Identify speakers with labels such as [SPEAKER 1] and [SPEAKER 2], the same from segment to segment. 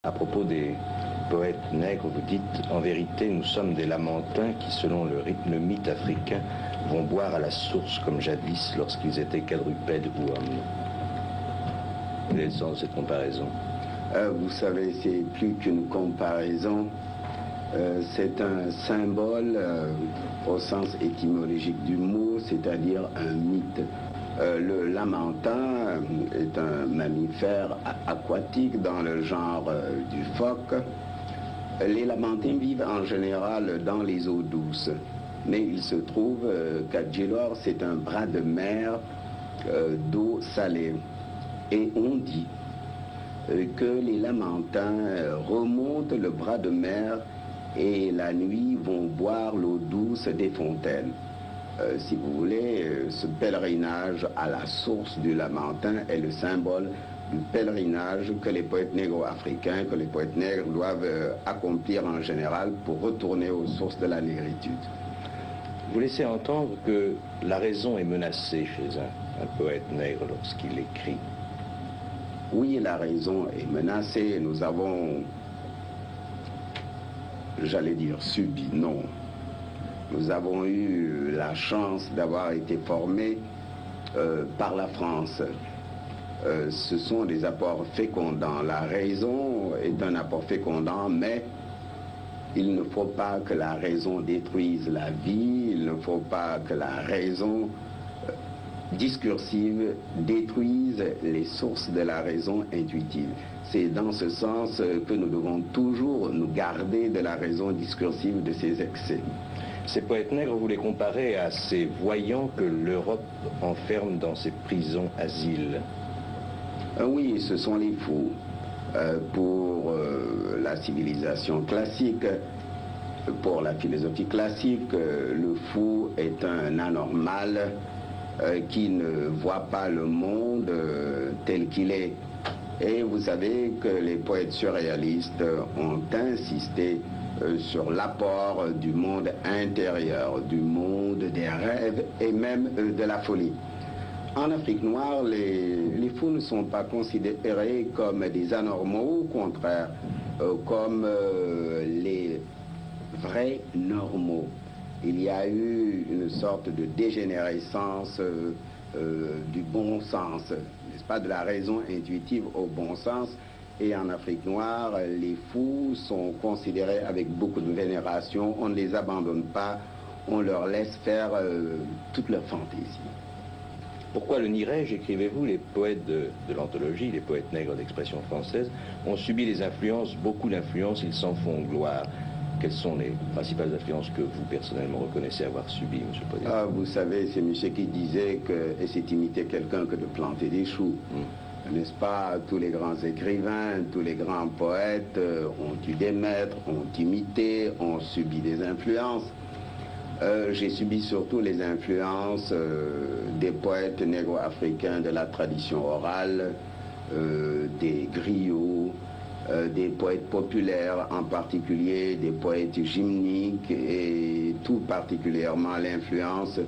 [SPEAKER 1] À propos des poètes nègres, vous dites « En vérité, nous sommes des lamentins qui, selon le rythme mythe africain, vont boire à la source comme jadis lorsqu'ils étaient quadrupèdes ou hommes. » Quel est le sens de cette comparaison?
[SPEAKER 2] Vous savez, c'est plus qu'une comparaison. C'est un symbole au sens étymologique du mot, c'est-à-dire un mythe. Le lamentin est un mammifère aquatique dans le genre du phoque. Les lamantins vivent en général dans les eaux douces, mais il se trouve qu'Adjilor, c'est un bras de mer d'eau salée. Et on dit que les lamantins remontent le bras de mer et la nuit vont boire l'eau douce des fontaines. Si vous voulez, ce pèlerinage à la source du lamentin est le symbole du pèlerinage que les poètes négro-africains, que les poètes nègres doivent accomplir en général pour retourner aux sources de la négritude.
[SPEAKER 1] Vous laissez entendre que la raison est menacée chez un poète nègre lorsqu'il écrit.
[SPEAKER 2] Oui, la raison est menacée. Nous avons, j'allais dire, subi, non. Nous avons eu la chance d'avoir été formés par la France. Ce sont des apports fécondants. La raison est un apport fécondant, mais il ne faut pas que la raison détruise la vie, il ne faut pas que la raison discursive détruise les sources de la raison intuitive. C'est dans ce sens que nous devons toujours nous garder de la raison discursive de ses excès.
[SPEAKER 1] Ces poètes nègres, vous les comparez à ces voyants que l'Europe enferme dans ses prisons-asiles.
[SPEAKER 2] Oui, ce sont les fous. Pour la civilisation classique, pour la philosophie classique, le fou est un anormal qui ne voit pas le monde tel qu'il est. Et vous savez que les poètes surréalistes ont insisté sur l'apport du monde intérieur, du monde des rêves et même de la folie. En Afrique noire, les fous ne sont pas considérés comme des anormaux, au contraire, comme les vrais normaux. Il y a eu une sorte de dégénérescence du bon sens, n'est-ce pas, de la raison intuitive au bon sens. Et en Afrique noire, les fous sont considérés avec beaucoup de vénération. On ne les abandonne pas, on leur laisse faire toute leur fantaisie.
[SPEAKER 1] Pourquoi le nierais-je, écrivez-vous, les poètes de l'anthologie, les poètes nègres d'expression française, ont subi les influences, beaucoup d'influences, ils s'en font gloire. Quelles sont les principales influences que vous, personnellement, reconnaissez avoir subies, M. Podé?
[SPEAKER 2] Vous savez, c'est monsieur qui disait que c'est imiter quelqu'un que de planter des choux. N'est-ce pas? Tous les grands écrivains, tous les grands poètes ont eu des maîtres, ont imité, ont subi des influences. J'ai subi surtout les influences des poètes négro-africains de la tradition orale, des griots, des poètes populaires, en particulier des poètes gymniques, et tout particulièrement l'influence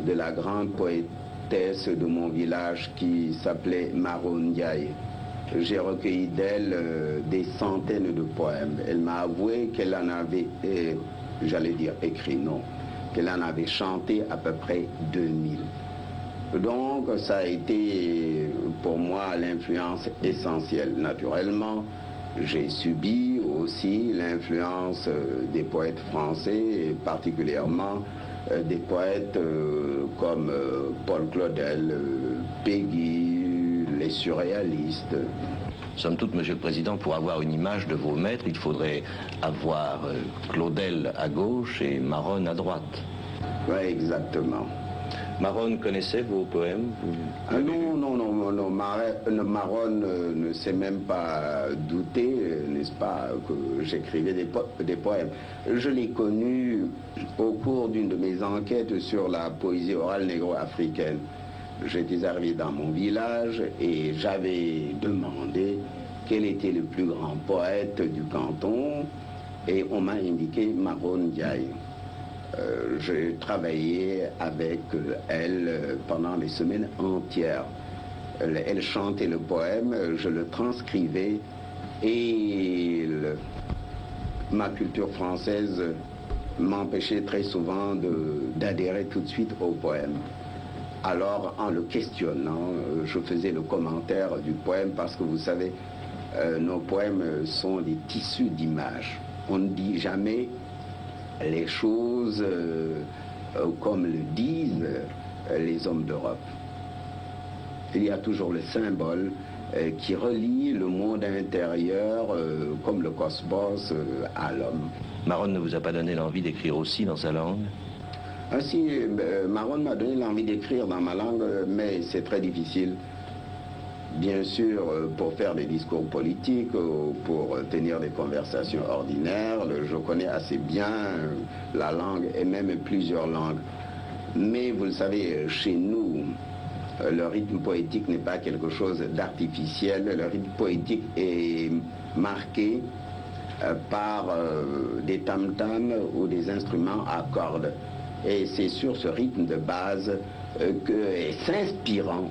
[SPEAKER 2] de la grande poétesse de mon village qui s'appelait Maro Ndiaye. J'ai recueilli d'elle des centaines de poèmes. Elle m'a avoué qu'elle en avait, j'allais dire écrit, non, qu'elle en avait chanté à peu près 2000. Donc ça a été pour moi l'influence essentielle. Naturellement, j'ai subi aussi l'influence des poètes français, et particulièrement des poètes comme Paul Claudel, Péguy, les surréalistes.
[SPEAKER 1] Somme toute, Monsieur le Président, pour avoir une image de vos maîtres, il faudrait avoir Claudel à gauche et Maronne à droite.
[SPEAKER 2] Oui, exactement.
[SPEAKER 1] Maronne connaissait vos poèmes?
[SPEAKER 2] Non, Maronne ne s'est même pas douté, n'est-ce pas, que j'écrivais des poèmes. Je l'ai connu au cours d'une de mes enquêtes sur la poésie orale négro-africaine. J'étais arrivé dans mon village et j'avais demandé quel était le plus grand poète du canton, et on m'a indiqué Maronne Ndiaye. J'ai travaillé avec elle pendant des semaines entières. Elle chantait le poème, je le transcrivais Et ma culture française m'empêchait très souvent d'adhérer tout de suite au poème. Alors, en le questionnant, je faisais le commentaire du poème parce que vous savez, nos poèmes sont des tissus d'images. On ne dit jamais les choses comme le disent les hommes d'Europe. Il y a toujours le symbole qui relie le monde intérieur, comme le cosmos, à l'homme.
[SPEAKER 1] Maronne ne vous a pas donné l'envie d'écrire aussi dans sa langue?
[SPEAKER 2] Ah si, Maronne m'a donné l'envie d'écrire dans ma langue, mais c'est très difficile. Bien sûr, pour faire des discours politiques, pour tenir des conversations ordinaires, je connais assez bien la langue et même plusieurs langues. Mais vous le savez, chez nous, le rythme poétique n'est pas quelque chose d'artificiel. Le rythme poétique est marqué par des tam-tams ou des instruments à cordes. Et c'est sur ce rythme de base et s'inspirant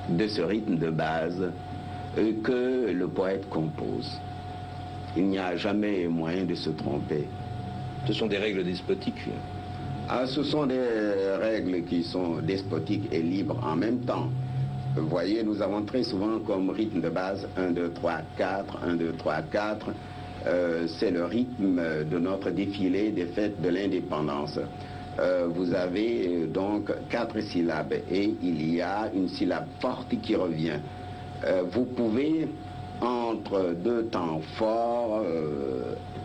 [SPEAKER 2] de ce rythme de base que le poète compose. Il n'y a jamais moyen de se tromper.
[SPEAKER 1] Ce sont des règles despotiques.
[SPEAKER 2] Ah, ce sont des règles qui sont despotiques et libres en même temps. Vous voyez, nous avons très souvent comme rythme de base 1, 2, 3, 4, 1, 2, 3, 4. C'est le rythme de notre défilé des fêtes de l'indépendance. Vous avez donc 4 syllabes et il y a une syllabe forte qui revient. Vous pouvez, entre 2 temps forts,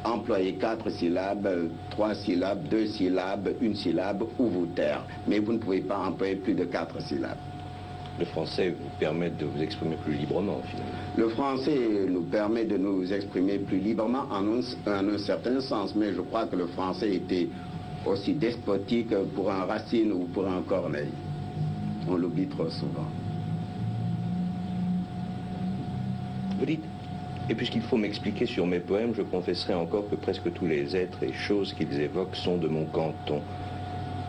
[SPEAKER 2] employer 4 syllabes, 3 syllabes, 2 syllabes, 1 syllabe ou vous taire. Mais vous ne pouvez pas employer plus de 4 syllabes.
[SPEAKER 1] Le français vous permet de vous exprimer plus librement, finalement.
[SPEAKER 2] Le français nous permet de nous exprimer plus librement en un certain sens, mais je crois que le français était aussi despotique pour un Racine ou pour un Corneille. On l'oublie trop souvent.
[SPEAKER 1] Vous dites, et puisqu'il faut m'expliquer sur mes poèmes, je confesserai encore que presque tous les êtres et choses qu'ils évoquent sont de mon canton.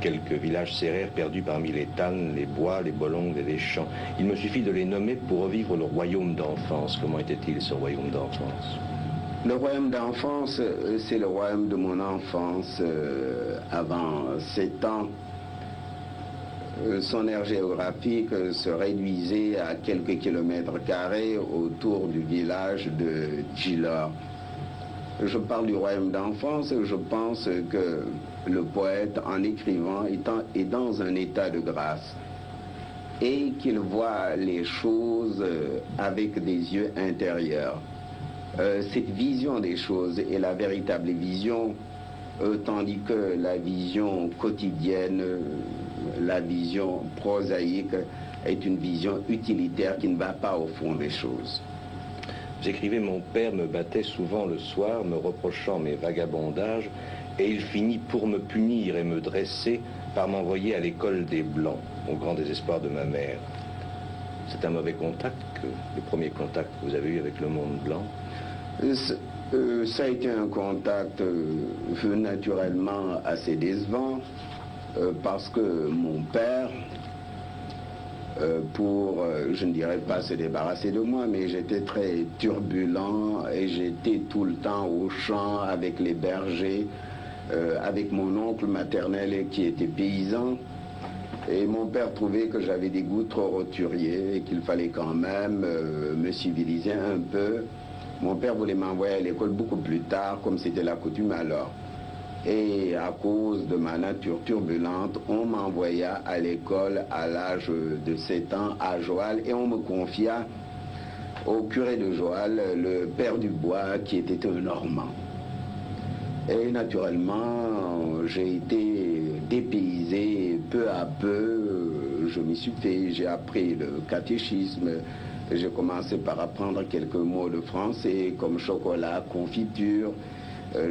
[SPEAKER 1] Quelques villages sérères perdus parmi les tannes, les bois, les bolongues et les champs. Il me suffit de les nommer pour revivre le royaume d'enfance. Comment était-il, ce royaume d'enfance?
[SPEAKER 2] Le royaume d'enfance, c'est le royaume de mon enfance avant 7 ans. Son aire géographique se réduisait à quelques kilomètres carrés autour du village de Djilor. Je parle du royaume d'enfance, je pense que le poète, en écrivant, est dans un état de grâce et qu'il voit les choses avec des yeux intérieurs. Cette vision des choses est la véritable vision, tandis que la vision quotidienne, la vision prosaïque est une vision utilitaire qui ne va pas au fond des choses.
[SPEAKER 1] Vous écrivez, mon père me battait souvent le soir, me reprochant mes vagabondages, et il finit pour me punir et me dresser par m'envoyer à l'école des Blancs, au grand désespoir de ma mère. C'est un mauvais contact, le premier contact que vous avez eu avec le monde blanc?
[SPEAKER 2] Ça a été un contact naturellement assez décevant, parce que mon père, je ne dirais pas se débarrasser de moi, mais j'étais très turbulent et j'étais tout le temps au champ avec les bergers, avec mon oncle maternel qui était paysan. Et mon père trouvait que j'avais des goûts trop roturiers et qu'il fallait quand même me civiliser un peu. Mon père voulait m'envoyer à l'école beaucoup plus tard, comme c'était la coutume alors. Et à cause de ma nature turbulente, on m'envoya à l'école à l'âge de 7 ans à Joal et on me confia au curé de Joal, le père Dubois, qui était un Normand. Et naturellement, j'ai été dépaysé peu à peu. Je m'y suis fait, j'ai appris le catéchisme. J'ai commencé par apprendre quelques mots de français comme chocolat, confiture.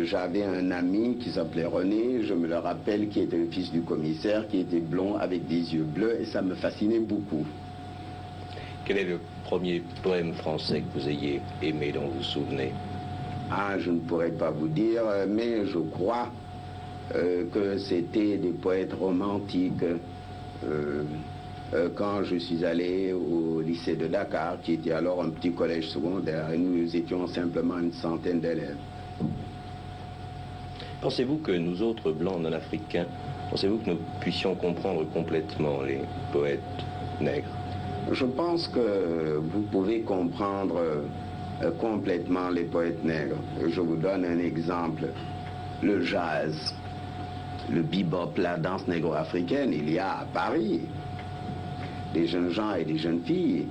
[SPEAKER 2] J'avais un ami qui s'appelait René, je me le rappelle, qui était le fils du commissaire, qui était blond avec des yeux bleus, et ça me fascinait beaucoup.
[SPEAKER 1] Quel est le premier poème français que vous ayez aimé, dont vous vous souvenez?
[SPEAKER 2] Ah, je ne pourrais pas vous dire, mais je crois que c'était des poètes romantiques. quand je suis allé au lycée de Dakar, qui était alors un petit collège secondaire, et nous étions simplement une centaine d'élèves.
[SPEAKER 1] Pensez-vous que nous autres blancs non africains, pensez-vous que nous puissions comprendre complètement les poètes nègres?
[SPEAKER 2] Je pense que vous pouvez comprendre complètement les poètes nègres. Je vous donne un exemple. Le jazz, le bebop, la danse négro-africaine, il y a à Paris des jeunes gens et des jeunes filles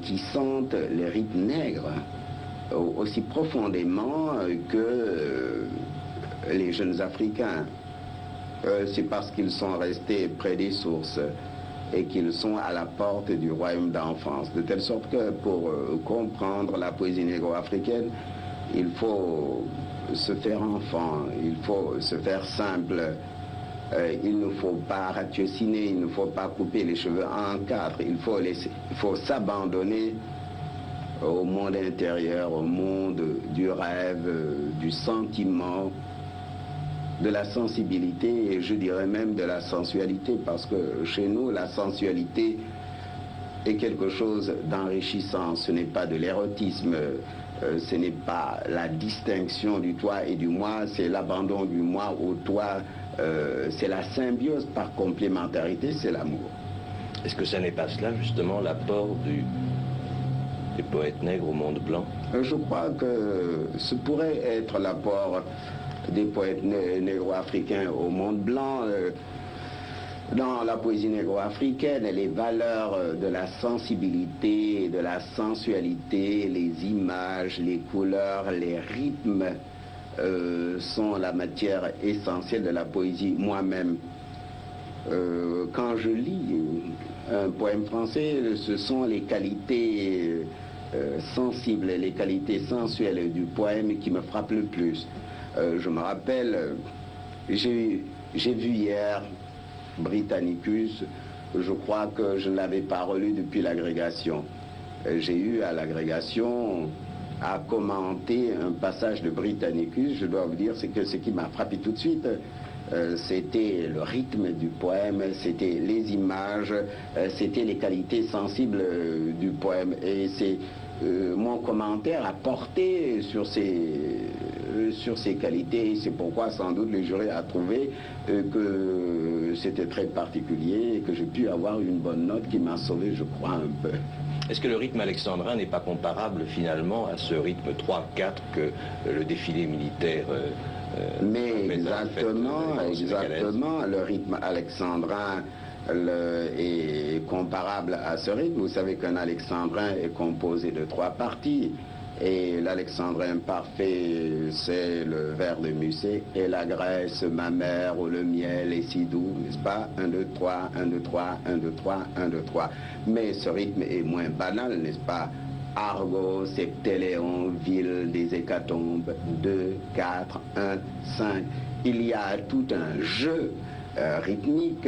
[SPEAKER 2] qui sentent les rythmes nègres aussi profondément que les jeunes Africains. C'est parce qu'ils sont restés près des sources et qu'ils sont à la porte du royaume d'enfance. De telle sorte que pour comprendre la poésie négro-africaine, il faut se faire enfant, il faut se faire simple. Il ne faut pas ratiociner, il ne faut pas couper les cheveux en quatre, il faut s'abandonner au monde intérieur, au monde du rêve, du sentiment, de la sensibilité et je dirais même de la sensualité, parce que chez nous, la sensualité est quelque chose d'enrichissant. Ce n'est pas de l'érotisme, ce n'est pas la distinction du toi et du moi, c'est l'abandon du moi au toi, c'est la symbiose par complémentarité, c'est l'amour.
[SPEAKER 1] Est-ce que ça n'est pas cela, justement, l'apport des poètes nègres au monde blanc?
[SPEAKER 2] Je crois que ce pourrait être l'apport des poètes négro-africains au monde blanc. Dans la poésie négro-africaine, les valeurs de la sensibilité, de la sensualité, les images, les couleurs, les rythmes sont la matière essentielle de la poésie. Moi-même, quand je lis un poème français, ce sont les qualités sensibles, les qualités sensuelles du poème qui me frappent le plus. Je me rappelle, j'ai vu hier Britannicus, je crois que je ne l'avais pas relu depuis l'agrégation. J'ai eu à l'agrégation à commenter un passage de Britannicus. Je dois vous dire, c'est que ce qui m'a frappé tout de suite, c'était le rythme du poème, c'était les images, c'était les qualités sensibles du poème. Et c'est mon commentaire a porté sur ces qualités. C'est pourquoi sans doute le jury a trouvé que c'était très particulier et que j'ai pu avoir une bonne note qui m'a sauvé, je crois, un peu.
[SPEAKER 1] Est-ce que le rythme alexandrin n'est pas comparable finalement à ce rythme 3-4 que le défilé militaire
[SPEAKER 2] mais exactement, le rythme alexandrin est comparable à ce rythme. Vous savez qu'un alexandrin est composé de 3 parties. Et l'alexandrin parfait, c'est le vers de Musset et la graisse mammaire ou le miel est si doux, n'est-ce pas? 1, 2, 3, 1, 2, 3, 1, 2, 3, 1, 2, 3. Mais ce rythme est moins banal, n'est-ce pas? Argo, septéléon, ville, des hécatombes, 2, 4, 1, 5. Il y a tout un jeu rythmique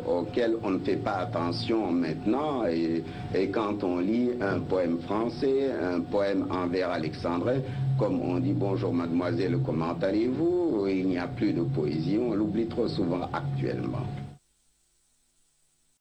[SPEAKER 2] auquel on ne fait pas attention maintenant et quand on lit un poème français, un poème en vers alexandrin, comme on dit bonjour mademoiselle, comment allez-vous, il n'y a plus de poésie, on l'oublie trop souvent actuellement.